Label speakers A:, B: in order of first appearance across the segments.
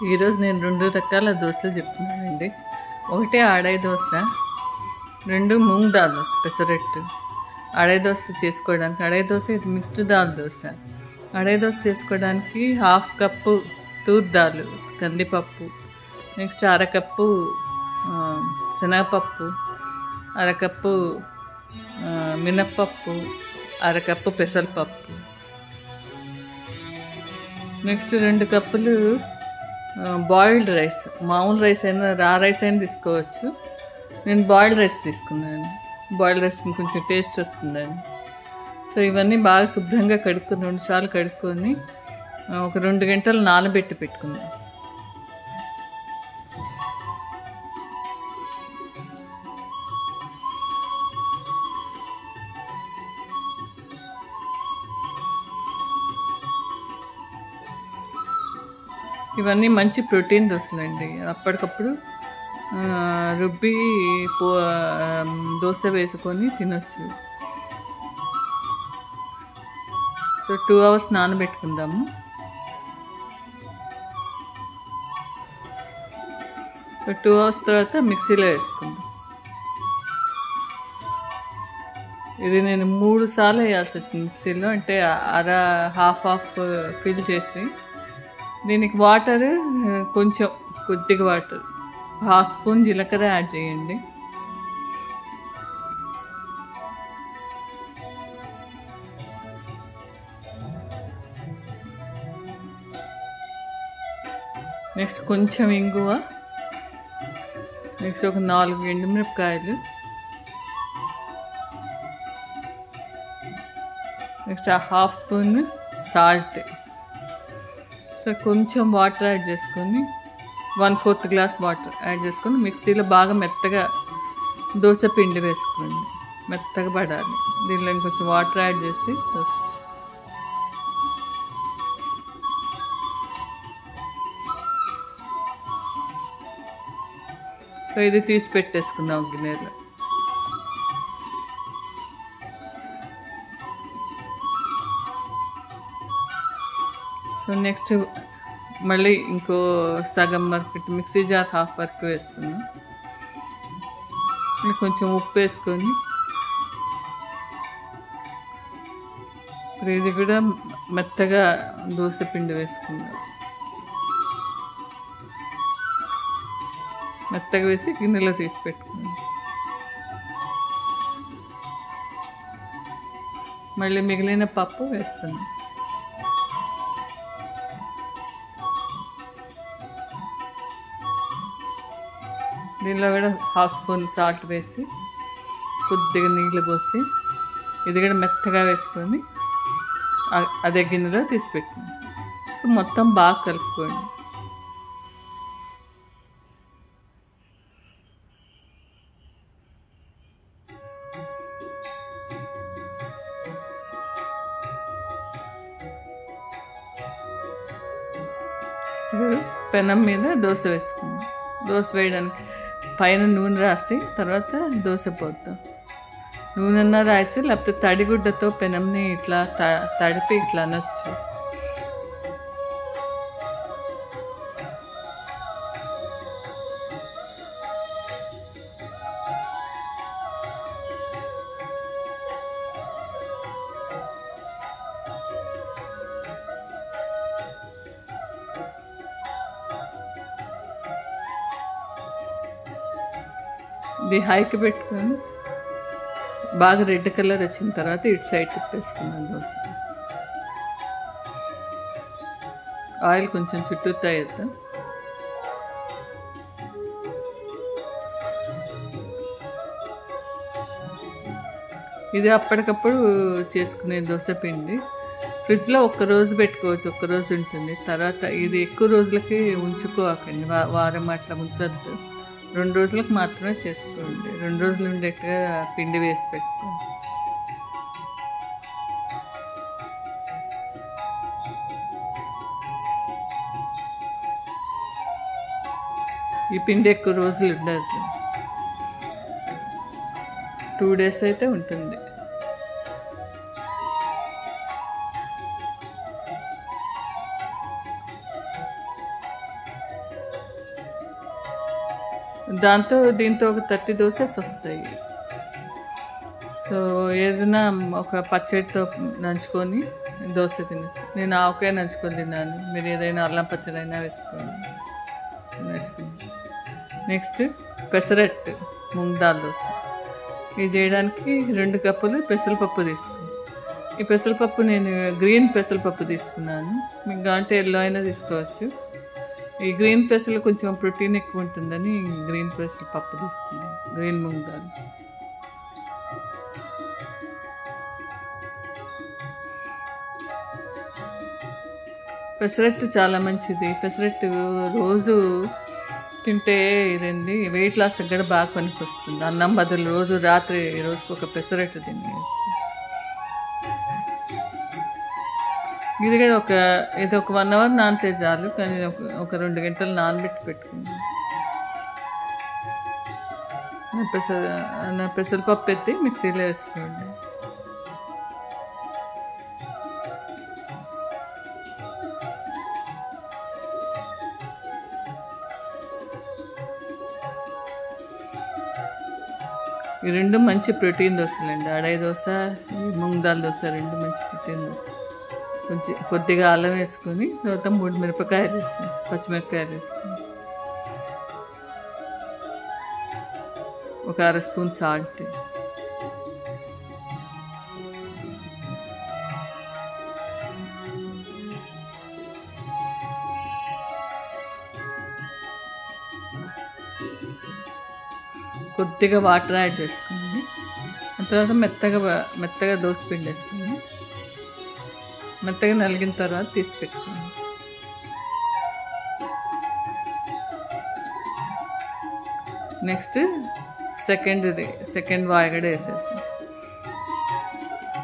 A: ఈరోజు నేను 2 రకాల దోశలు చెప్తున్నానండి. ఒకటి ఆడాయి దోశ, 2 మూంగ్ దాల్ దోశ పెసరట్టు. ఆడాయి దోశ చేసుకోవడానికి ఆడాయి దోశ ఇది మిక్స్డ్ దాల్ దోశ. ఆడాయి దోశ చేసుకోవడానికి 1/2 కప్పు తూర్ దాల్ కందిపప్పు, నెక్స్ట్ అరకప్పు శనగపప్పు, అరకప్పు మినప్పప్పు, అరకప్పు పెసరపప్పు, నెక్స్ట్ 2 కప్పులు బాయిల్డ్ రైస్. మామూలు రైస్ అయినా రా రైస్ అయినా తీసుకోవచ్చు. నేను బాయిల్డ్ రైస్ తీసుకున్నాను. బాయిల్డ్ రైస్ కొంచెం టేస్ట్ వస్తుందని. సో ఇవన్నీ బాగా శుభ్రంగా కడుక్కొని 2 సార్లు కడుక్కొని ఒక 2 గంటలు నానబెట్టి పెట్టుకున్నాను. ఇవన్నీ మంచి ప్రోటీన్ దోశలు అండి. అప్పటికప్పుడు రుబ్బి దోశ వేసుకొని తినొచ్చు. సో 2 అవర్స్ నానబెట్టుకుందాము. సో 2 అవర్స్ తర్వాత మిక్సీలో వేసుకుందాం. ఇది నేను 3 సార్లు వేయాల్సి వచ్చింది మిక్సీలో. అంటే హాఫ్ ఫిల్ చేసి దీనికి వాటర్ కొంచెం కొద్దిగా వాటర్ 1/2 స్పూన్ జీలకర్ర యాడ్ చేయండి. నెక్స్ట్ కొంచెం ఇంగువ, నెక్స్ట్ ఒక 4 ఎండుమిరపకాయలు, నెక్స్ట్ 1/2 స్పూన్ సాల్ట్. సో కొంచెం వాటర్ యాడ్ చేసుకొని 1/4 గ్లాస్ వాటర్ యాడ్ చేసుకొని మిక్సీలో బాగా మెత్తగా దోశ పిండి వేసుకోండి. మెత్తగా పడాలి. దీనిలో కొంచెం వాటర్ యాడ్ చేసి దోశ. సో ఇది తీసి పెట్టేసుకుందాం గిన్నెలో. సో నెక్స్ట్ మళ్ళీ ఇంకో సగం వరకు మిక్సీ జార్ హాఫ్ వరకు వేస్తున్నాం. కొంచెం ఉప్పు వేసుకొని ఇది కూడా మెత్తగా దోశ పిండి వేసుకున్నాం. మెత్తగా వేసి గిన్నెలో తీసి పెట్టుకున్నాం. మళ్ళీ మిగిలిన పప్పు వేస్తున్నాం. దీనిలో కూడా 1/2 స్పూన్ సాల్ట్ వేసి కొద్దిగా నీళ్ళు పోసి ఇది కూడా మెత్తగా వేసుకొని అదే గిన్నెలో తీసి పెట్టుకోండి. మొత్తం బాగా కలుపుకోండి. పెనం మీద దోశ వేసుకుందాం. దోశ వేయడానికి పైన నూనె రాసి తర్వాత దోశ పోద్దాం. నూనె రాయచ్చు, లేకపోతే తడిగుడ్డతో పెనంని ఇట్లా తడిపి ఇట్లా అనొచ్చు. ఇది హైకి పెట్టుకొని బాగా రెడ్ కలర్ వచ్చిన తర్వాత ఇటు సైడ్ తిప్పేసుకున్నాను దోశ. ఆయిల్ కొంచెం చుట్టూతా వేద్దాం. ఇది అప్పటికప్పుడు చేసుకునే దోశ పిండి. ఫ్రిడ్జ్లో 1 రోజు పెట్టుకోవచ్చు, 1 రోజు ఉంటుంది. తర్వాత ఇది ఎక్కువ రోజులకి ఉంచుకోకండి, వారం అట్లా ఉంచొద్దు. 2 రోజులకు మాత్రమే చేసుకోండి. 2 రోజులు ఉండేట్టుగా పిండి వేసి పెట్టుకోండి. ఈ పిండి ఎక్కువ రోజులు ఉండదు, 2 డేస్ అయితే ఉంటుంది. దీంతో ఒక 30 దోసెస్ వస్తాయి. సో ఏదైనా ఒక పచ్చడితో నంచుకొని దోశ తినచ్చు. నేను ఆవకాయ నంచుకొని తిన్నాను. మీరు ఏదైనా అల్లం పచ్చడి అయినా వేసుకుని. నెక్స్ట్ పెసరట్టు మూంగ్ దాల్ దోశ. ఇది చేయడానికి 2 కప్పులు పెసరపప్పు తీసుకున్నాను. ఈ పెసరపప్పు నేను గ్రీన్ పెసరపప్పు తీసుకున్నాను. మీకు కావాలంటే ఎల్లో అయినా తీసుకోవచ్చు. ఈ గ్రీన్ పెసలు కొంచెం ప్రోటీన్ ఎక్కువ ఉంటుందని గ్రీన్ పెసరపప్పు తీసుకున్నాను. గ్రీన్ మూంగ్ దాల్. పెసరట్టు చాలా మంచిది. పెసరట్టు రోజు తింటే ఇదండి వెయిట్ లాస్ కూడా బాగా పనికొస్తుంది. అన్నం బదులు రోజు రాత్రి రోజుకి ఒక పెసరట్టు తినేయచ్చు. ఇది కూడా ఒక 1 అవర్ నానితే చాలు, కానీ ఒక 2 గంటలు నానబెట్టి పెట్టుకున్నాను. పెసరపప్పు ఎత్తి మిక్సీలో వేసుకోండి. ఈ 2 మంచి ప్రోటీన్ దోశలండి. అడై దోశ, మూంగ్ దాల్ దోశ 2 మంచి ప్రోటీన్ దోశ. కొద్దిగా అల్లం వేసుకొని తర్వాత 3 మిరపకాయలు వేసుకొని పచ్చిమిరపకాయలు వేసుకొని ఒక 1/2 స్పూన్ సాల్ట్, కొద్దిగా వాటర్ యాడ్ చేసుకోండి. తర్వాత మెత్తగా దోశ పిండి వేసుకోండి. మెత్తగా నలిగిన తర్వాత తీసి పెట్టుకోండి. నెక్స్ట్ సెకండ్ వాయగడ వేసేది.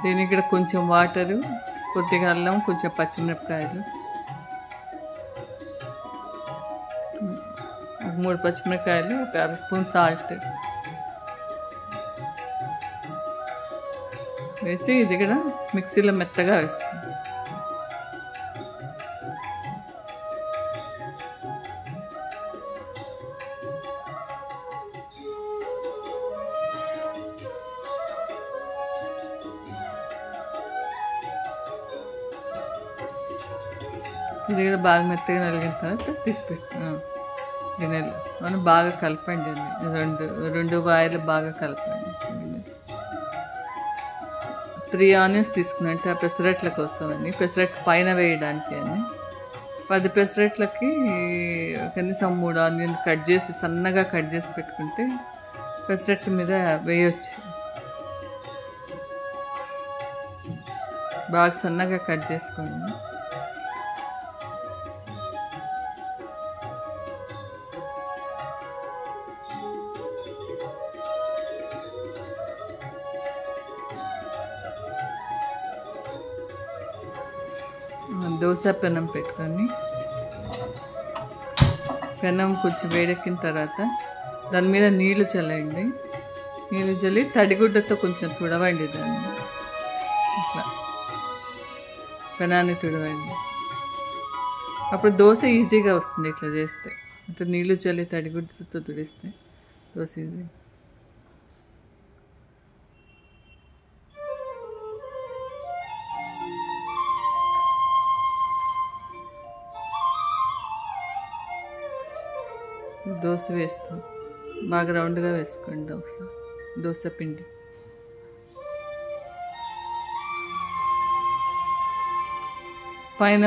A: దీనికి కూడా కొంచెం వాటరు, కొద్దిగా అల్లం, కొంచెం పచ్చిమిరపకాయలు, 3 పచ్చిమిరపకాయలు, ఒక 1/2 స్పూన్ సాల్ట్ వేసి ఇది కూడా మిక్సీలో మెత్తగా వేస్తుంది. ఇది కూడా బాగా మెత్తగా నలిగిన తర్వాత తీసి గిన్నెలో మనం బాగా కలపండి. 2 వాయిలు బాగా కలపండి. 3 ఆనియన్స్ తీసుకున్నట్టు ఆ పెసరట్ల కోసం అని, పెసరట్టు పైన వేయడానికి అని. 10 పెసరట్లకి కనీసం 3 ఆనియన్ సన్నగా కట్ చేసి పెట్టుకుంటే పెసరట్టు మీద వేయొచ్చు. బాగా సన్నగా కట్ చేసుకోండి. దోశ పెనం పెట్టుకొని పెనం కొంచెం వేడెక్కిన తర్వాత దాని మీద నీళ్లు చల్లండి. నీళ్లు చల్లి తడిగుడ్డతో కొంచెం తుడవండి. దాన్ని ఇట్లా పెనాన్ని తుడవండి. అప్పుడు దోశ ఈజీగా వస్తుంది. ఇట్లా చేస్తే అంటే నీళ్లు చల్లి తడిగుడ్డతో తుడిస్తే దోశ ఈజీ. దోశ వేస్తాం. బాగా రౌండ్గా వేసుకోండి దోశ పిండి. పైన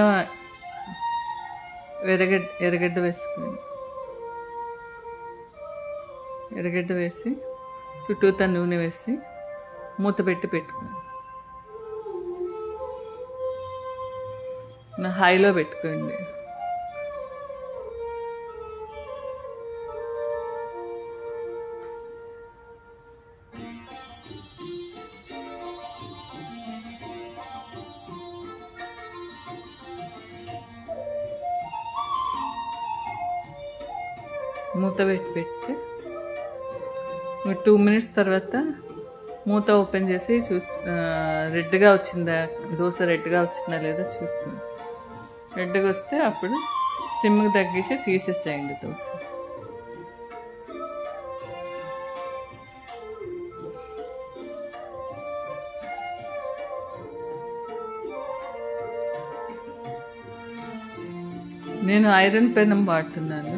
A: ఎర్రగడ్డ వేసుకోండి. ఎర్రగడ్డ వేసి చుట్టూతా నూనె వేసి మూత పెట్టుకోండి. హైలో పెట్టుకోండి. మూత పెట్టి 2 మినిట్స్ తర్వాత మూత ఓపెన్ చేసి రెడ్గా వచ్చిందా దోశ, రెడ్గా వచ్చిందా లేదా చూసుకోండి. రెడ్గా వస్తే అప్పుడు సిమ్కి తగ్గించి తీసేసేయండి దోశ. నేను ఐరన్ పెనం వాడుతున్నాను.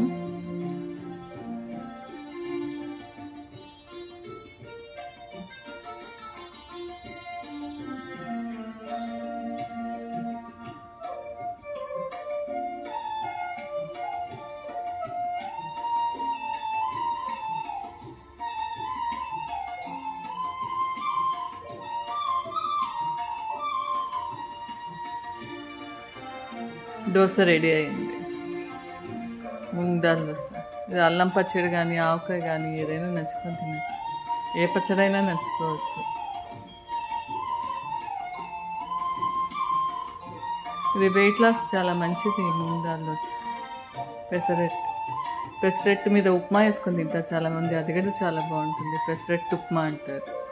A: దోశ రెడీ అయింది. మూంగ్ దాల్ దోశ. ఇది అల్లం పచ్చడి కానీ ఆవకాయ కానీ ఏదైనా నచ్చుకొని తినచ్చు. ఏ పచ్చడైనా నచ్చుకోవచ్చు. ఇది వెయిట్ లాస్ చాలా మంచిది. మూంగ్ దాల్ దోశ. పెసరెట్టు మీద ఉప్మా వేసుకొని తింటారు చాలామంది. అది కూడా చాలా బాగుంటుంది. పెసరెట్టు ఉప్మా అంటారు.